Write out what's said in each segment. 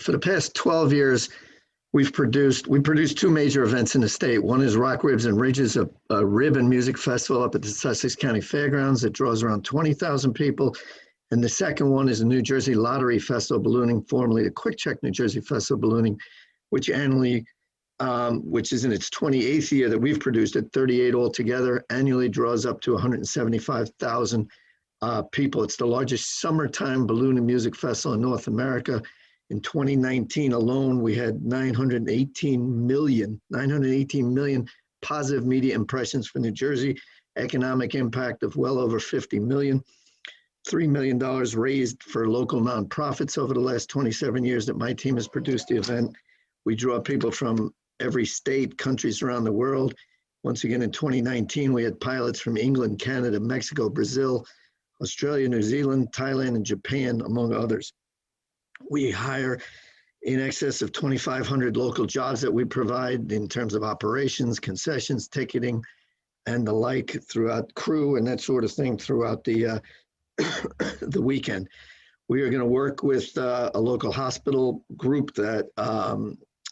for the past 12 years, we produced two major events in the state. One is Rock Ribs and Ridges, a rib and music festival up at the Sussex County Fairgrounds that draws around 20,000 people. And the second one is the New Jersey Lottery Festival Ballooning, formerly the Quick Check New Jersey Festival Ballooning, which annually, which is in its 28th year that we've produced it, 38 altogether, annually draws up to 175,000 people. It's the largest summertime balloon and music festival in North America. In 2019 alone, we had 918 million positive media impressions for New Jersey, economic impact of well over 50 million, $3 million raised for local nonprofits over the last 27 years that my team has produced the event. We draw people from every state, countries around the world. Once again, in 2019, we had pilots from England, Canada, Mexico, Brazil, Australia, New Zealand, Thailand, and Japan, among others. We hire in excess of 2,500 local jobs that we provide in terms of operations, concessions, ticketing, and the like throughout crew and that sort of thing throughout the the weekend. We are going to work with a local hospital group that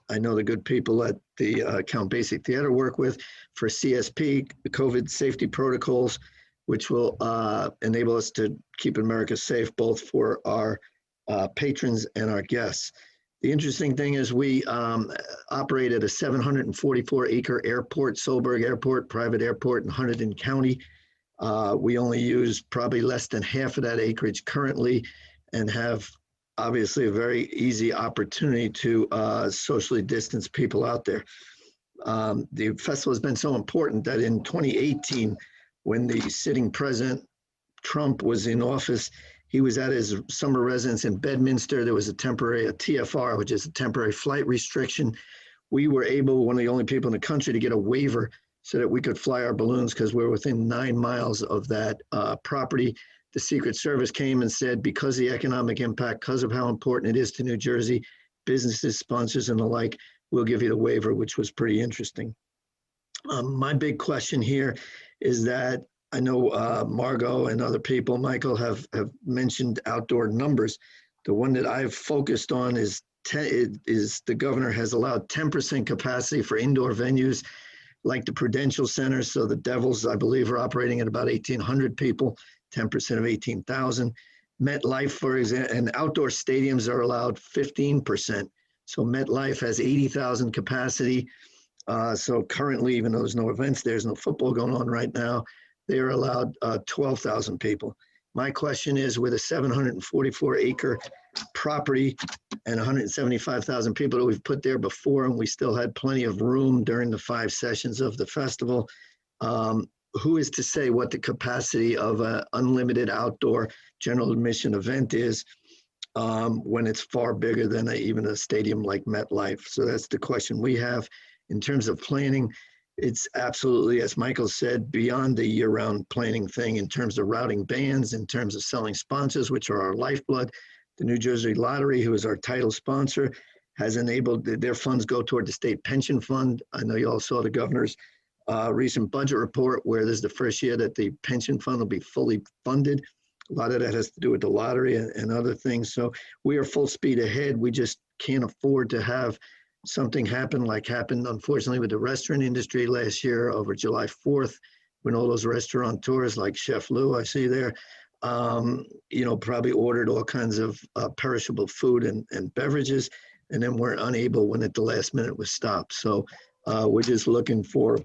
I know the good people at the Count Basie Theater work with for CSP, the COVID safety protocols, which will enable us to keep America safe, both for our patrons and our guests. The interesting thing is we operate at a 744-acre airport, Solberg Airport, private airport in Hunterdon County. We only use probably less than half of that acreage currently and have obviously a very easy opportunity to socially distance people out there. The festival has been so important that in 2018, when the sitting president Trump was in office, he was at his summer residence in Bedminster. There was a TFR, which is a temporary flight restriction. We were able, one of the only people in the country, to get a waiver so that we could fly our balloons because we're within 9 miles of that property. The Secret Service came and said, because of the economic impact, because of how important it is to New Jersey, businesses, sponsors, and the like, we'll give you the waiver, which was pretty interesting. My big question here is that I know Margot and other people, Michael, have mentioned outdoor numbers. The one that I've focused on is the governor has allowed 10% capacity for indoor venues like the Prudential Center. So the Devils, I believe, are operating at about 1,800 people, 10% of 18,000. MetLife, for example, and outdoor stadiums are allowed 15%. So MetLife has 80,000 capacity. So currently, even though there's no events, there's no football going on right now, they are allowed 12,000 people. My question is, with a 744-acre property and 175,000 people that we've put there before, and we still had plenty of room during the 5 sessions of the festival, who is to say what the capacity of an unlimited outdoor general admission event is when it's far bigger than even a stadium like MetLife? So that's the question we have. In terms of planning, it's absolutely, as Michael said, beyond the year-round planning thing in terms of routing bands, in terms of selling sponsors, which are our lifeblood. The New Jersey Lottery, who is our title sponsor, has enabled their funds go toward the state pension fund. I know you all saw the governor's recent budget report where there's the first year that the pension fund will be fully funded. A lot of that has to do with the lottery and other things. So we are full speed ahead. We just can't afford to have something happen like happened, unfortunately, with the restaurant industry last year over July 4th, when all those restaurateurs like Chef Lou, I see there, probably ordered all kinds of perishable food and beverages, and then were unable when at the last minute was stopped. So we're just looking for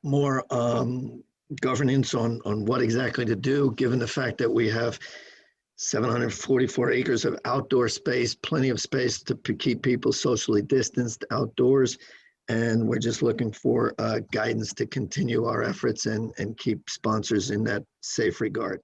more governance on what exactly to do, given the fact that we have 744 acres of outdoor space, plenty of space to keep people socially distanced outdoors. And we're just looking for guidance to continue our efforts and keep sponsors in that safe regard.